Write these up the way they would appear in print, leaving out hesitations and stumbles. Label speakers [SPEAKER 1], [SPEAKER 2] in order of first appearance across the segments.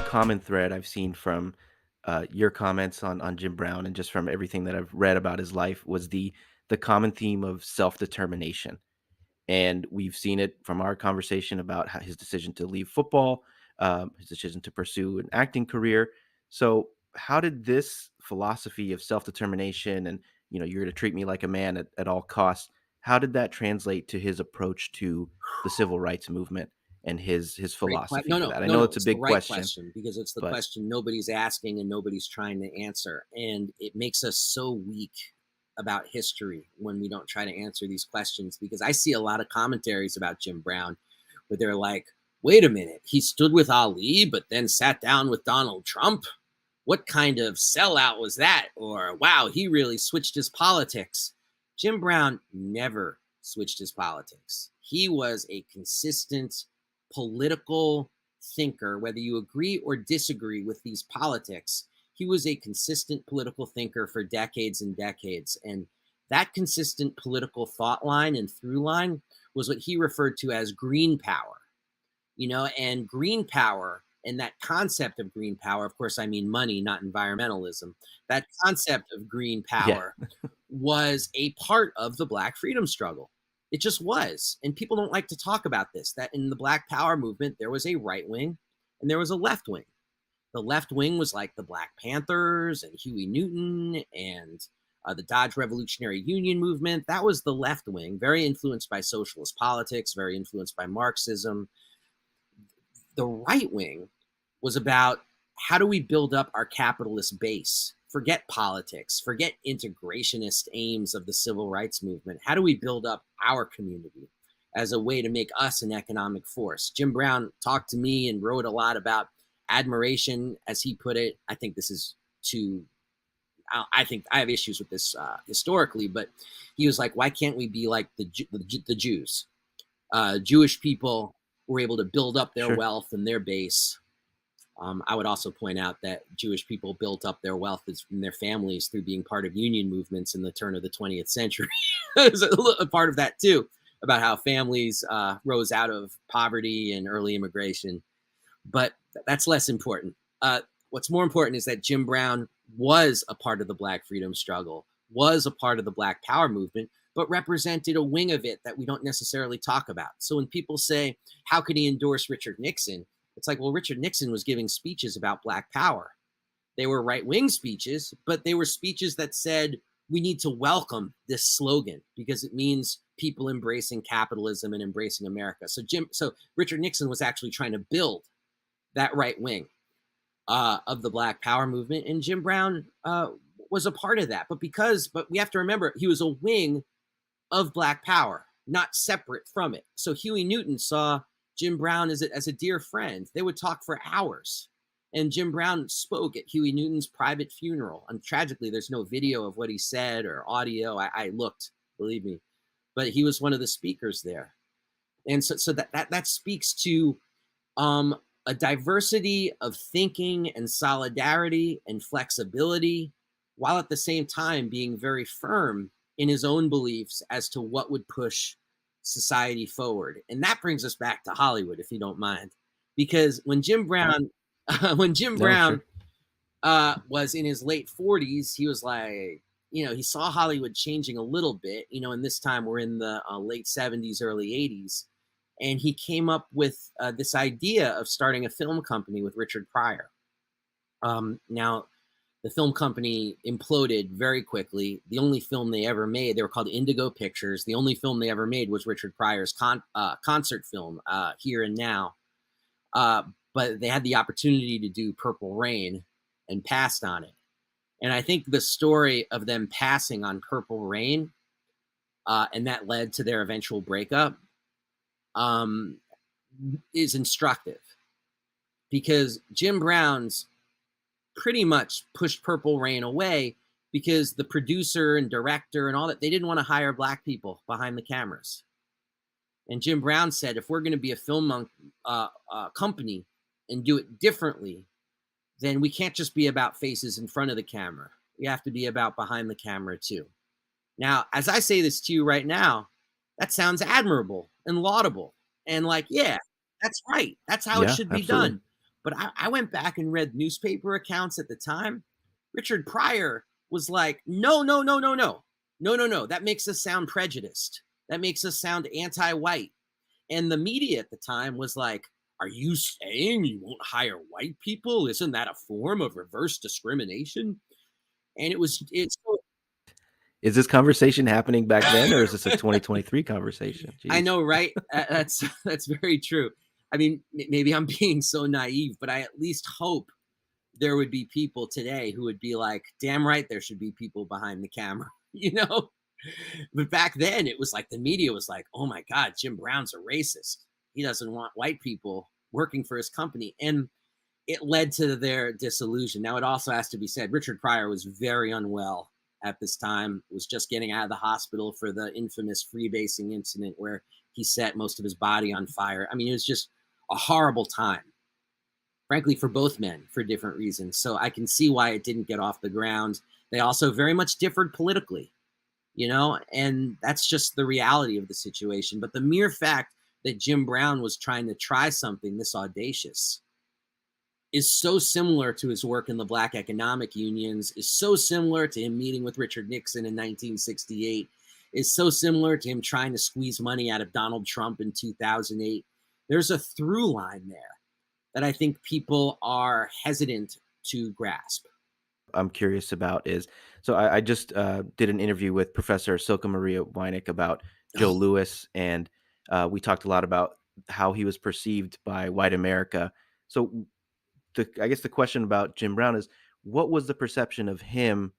[SPEAKER 1] common thread I've seen from your comments on Jim Brown and just from everything that I've read about his life was the common theme of self determination. And we've seen it from our conversation about how his decision to leave football, his decision to pursue an acting career. So, how did this philosophy of self determination and you're going to treat me like a man at all costs? How did that translate to his approach to the civil rights movement and his
[SPEAKER 2] Great
[SPEAKER 1] philosophy
[SPEAKER 2] no,
[SPEAKER 1] for
[SPEAKER 2] no,
[SPEAKER 1] that? I
[SPEAKER 2] no,
[SPEAKER 1] know
[SPEAKER 2] no.
[SPEAKER 1] it's a
[SPEAKER 2] It's the
[SPEAKER 1] big
[SPEAKER 2] right
[SPEAKER 1] question,
[SPEAKER 2] question because it's the
[SPEAKER 1] but
[SPEAKER 2] question nobody's asking and nobody's trying to answer. And it makes us so weak about history when we don't try to answer these questions. Because I see a lot of commentaries about Jim Brown where they're like, wait a minute, he stood with Ali, but then sat down with Donald Trump. What kind of sellout was that? Or, wow, he really switched his politics. Jim Brown never switched his politics. He was a consistent political thinker, whether you agree or disagree with these politics. He was a consistent political thinker for decades and decades. And that consistent political thought line and through line was what he referred to as green power. And green power and that concept of green power, of course, I mean money, not environmentalism. That concept of green
[SPEAKER 1] yeah,
[SPEAKER 2] power was a part of the Black freedom struggle. It just was. And people don't like to talk about this, that in the Black Power movement, there was a right wing and there was a left wing. The left wing was like the Black Panthers and Huey Newton and the Dodge Revolutionary Union movement. That was the left wing, very influenced by socialist politics, very influenced by Marxism. The right wing was about how do we build up our capitalist base? Forget politics, forget integrationist aims of the civil rights movement. How do we build up our community as a way to make us an economic force? Jim Brown talked to me and wrote a lot about admiration, as he put it. I think this is too, I think I have issues with this historically, but he was like, why can't we be like the Jews? Jewish people were able to build up their
[SPEAKER 1] sure.
[SPEAKER 2] wealth and their base. I would also point out that Jewish people built up their wealth in their families through being part of union movements in the turn of the 20th century. There's a part of that too, about how families rose out of poverty and early immigration. But that's less important. What's more important is that Jim Brown was a part of the Black freedom struggle, was a part of the Black Power movement, but represented a wing of it that we don't necessarily talk about. So when people say, how could he endorse Richard Nixon? It's like, well, Richard Nixon was giving speeches about Black Power. They were right wing speeches, but they were speeches that said, we need to welcome this slogan because it means people embracing capitalism and embracing America. So Richard Nixon was actually trying to build that right wing of the Black Power movement, and Jim Brown was a part of that. But we have to remember, he was a wing of Black Power, not separate from it. So Huey Newton saw Jim Brown as a dear friend. They would talk for hours. And Jim Brown spoke at Huey Newton's private funeral. And tragically, there's no video of what he said or audio. I looked, believe me. But he was one of the speakers there. And so that speaks to a diversity of thinking and solidarity and flexibility, while at the same time being very firm in his own beliefs as to what would push society forward. And that brings us back to Hollywood, if you don't mind, because when Jim Brown, when Jim
[SPEAKER 1] No,
[SPEAKER 2] Brown
[SPEAKER 1] sure.
[SPEAKER 2] was in his late 40s, he was like, he saw Hollywood changing a little bit, and this time we're in the late 70s, early 80s. And he came up with this idea of starting a film company with Richard Pryor. Now, the film company imploded very quickly. The only film they ever made, they were called Indigo Pictures. The only film they ever made was Richard Pryor's concert film, Here and Now. But they had the opportunity to do Purple Rain and passed on it. And I think the story of them passing on Purple Rain, and that led to their eventual breakup, is instructive, because Jim Brown's pretty much pushed Purple Rain away because the producer and director and all that, they didn't want to hire Black people behind the cameras. And Jim Brown said, if we're going to be a film company and do it differently, then we can't just be about faces in front of the camera. We have to be about behind the camera too. Now, as I say this to you right now, that sounds admirable and laudable. And like, yeah, that's right. That's how it
[SPEAKER 1] Yeah,
[SPEAKER 2] should be
[SPEAKER 1] absolutely.
[SPEAKER 2] done. But I went back and read newspaper accounts at the time. Richard Pryor was like, no, no, no, no, no, no, no, no. That makes us sound prejudiced. That makes us sound anti-white. And the media at the time was like, are you saying you won't hire white people? Isn't that a form of reverse discrimination? And it's
[SPEAKER 1] Is this conversation happening back then, or is this a 2023 conversation?
[SPEAKER 2] I
[SPEAKER 1] Jeez.
[SPEAKER 2] know, right? That's very true. I mean, maybe I'm being so naive, but I at least hope there would be people today who would be like, damn right, there should be people behind the camera, you know? But back then, it was like the media was like, oh my God, Jim Brown's a racist. He doesn't want white people working for his company. And it led to their disillusion. Now, it also has to be said, Richard Pryor was very unwell at this time, was just getting out of the hospital for the infamous freebasing incident where he set most of his body on fire. I mean, it was just a horrible time, frankly, for both men for different reasons. So I can see why it didn't get off the ground. They also very much differed politically, and that's just the reality of the situation. But the mere fact that Jim Brown was trying to try something this audacious is so similar to his work in the Black economic unions, is so similar to him meeting with Richard Nixon in 1968, is so similar to him trying to squeeze money out of Donald Trump in 2008. There's a through line there that I think people are hesitant to grasp.
[SPEAKER 1] I'm curious about is so I just did an interview with Professor Silka Maria Weineck about Joe
[SPEAKER 2] Oh,
[SPEAKER 1] Lewis, and we talked a lot about how he was perceived by white America. So I guess the question about Jim Brown is, what was the perception of him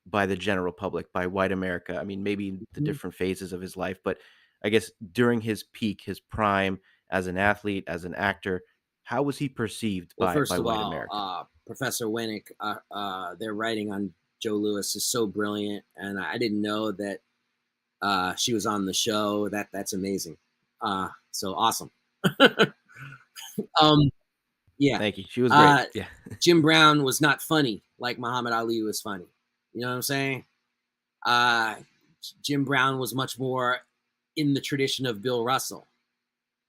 [SPEAKER 1] by the general public, by white America? I mean, maybe the
[SPEAKER 2] mhm.
[SPEAKER 1] different phases of his life, but I guess during his peak, his prime as an athlete, as an actor, how was he perceived
[SPEAKER 2] Well, first
[SPEAKER 1] by
[SPEAKER 2] of
[SPEAKER 1] white
[SPEAKER 2] all,
[SPEAKER 1] America?
[SPEAKER 2] Professor Winnick, their writing on Joe Lewis is so brilliant, and I didn't know that she was on the show. That's amazing. So awesome. um, yeah.
[SPEAKER 1] Thank you. She was great.
[SPEAKER 2] Uh,
[SPEAKER 1] Yeah.
[SPEAKER 2] Jim Brown was not funny like Muhammad Ali was funny. You know what I'm saying? Uh, Jim Brown was much more in the tradition of Bill Russell,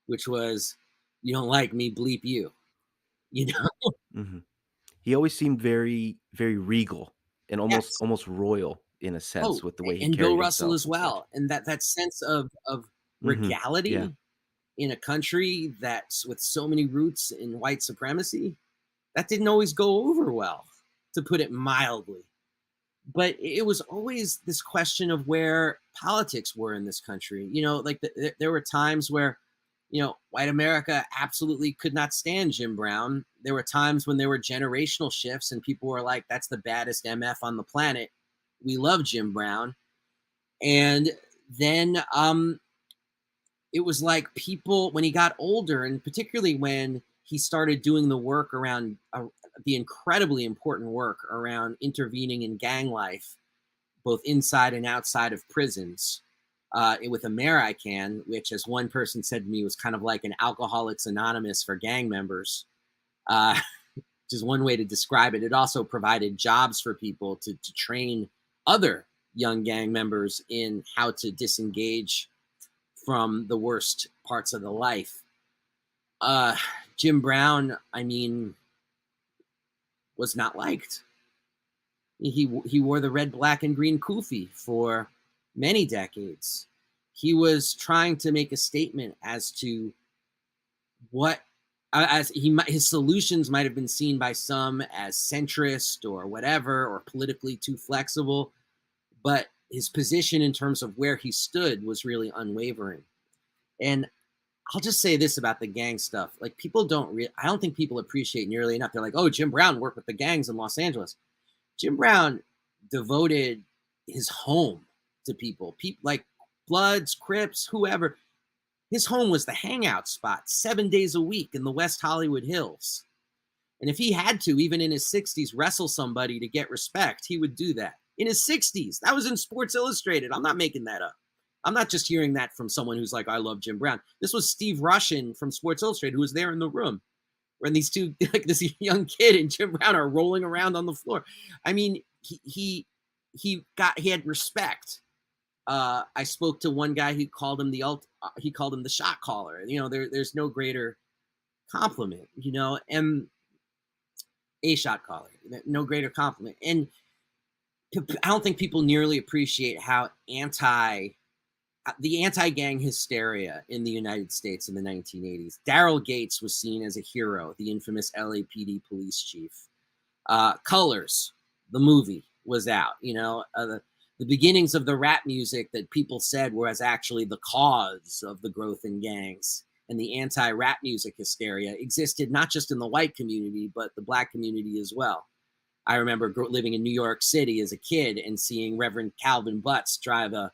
[SPEAKER 2] which was, you don't like me, bleep you. You know?
[SPEAKER 1] Mhm. He always seemed very, very regal and almost
[SPEAKER 2] Yes.
[SPEAKER 1] almost royal in a sense
[SPEAKER 2] Oh,
[SPEAKER 1] with the way he
[SPEAKER 2] and Bill
[SPEAKER 1] carried
[SPEAKER 2] Russell
[SPEAKER 1] himself
[SPEAKER 2] as
[SPEAKER 1] and such.
[SPEAKER 2] well, and that sense of
[SPEAKER 1] Mhm. Yeah.
[SPEAKER 2] regality in a country that's with so many roots in white supremacy, that didn't always go over well, to put it mildly. But it was always this question of where politics were in this country. Like there were times where, white America absolutely could not stand Jim Brown. There were times when there were generational shifts and people were like, that's the baddest MF on the planet. We love Jim Brown. And then it was like people, when he got older, and particularly when he started doing the work around the incredibly important work around intervening in gang life, both inside and outside of prisons, with American, which, as one person said to me, was kind of like an Alcoholics Anonymous for gang members, uh, which is one way to describe it. It also provided jobs for people to train other young gang members in how to disengage from the worst parts of the life. Uh, Jim Brown, I mean, was not liked. He wore the red, black, and green kufi for many decades. He was trying to make a statement as to what, as his solutions might have been seen by some as centrist or whatever, or politically too flexible, but his position in terms of where he stood was really unwavering. And I'll just say this about the gang stuff. Like, I don't think people appreciate nearly enough. They're like, oh, Jim Brown worked with the gangs in Los Angeles. Jim Brown devoted his home to people like Bloods, Crips, whoever. His home was the hangout spot 7 days a week in the West Hollywood Hills. And if he had to, even in his 60s, wrestle somebody to get respect, he would do that. In his 60s. That was in Sports Illustrated. I'm not making that up. I'm not just hearing that from someone who's like, I love Jim Brown. This was Steve Russian from Sports Illustrated, who was there in the room when these two, like this young kid and Jim Brown, are rolling around on the floor. I mean, he had respect. I spoke to one guy who called him he called him the shot caller. There's no greater compliment, you know, and a shot caller, no greater compliment. And I don't think people nearly appreciate how the anti-gang hysteria in the United States in the 1980s. Daryl Gates was seen as a hero, the infamous LAPD police chief. Colors, the movie, was out. The beginnings of the rap music that people said was actually the cause of the growth in gangs. And the anti-rap music hysteria existed not just in the white community, but the black community as well. I remember living in New York City as a kid and seeing Reverend Calvin Butts drive a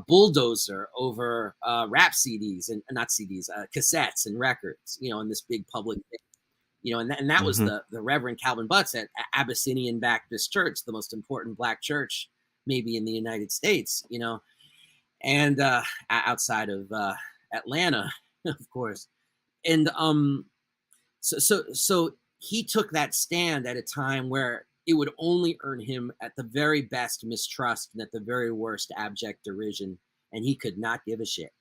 [SPEAKER 2] bulldozer over rap CDs and not CDs, cassettes and records, in this big public thing. And that was
[SPEAKER 1] Hmm.
[SPEAKER 2] the Reverend Calvin Butts at Abyssinian Baptist Church, the most important black church maybe in the United States, and outside of Atlanta, of course. And so he took that stand at a time where it would only earn him at the very best mistrust and at the very worst abject derision, and he could not give a shit.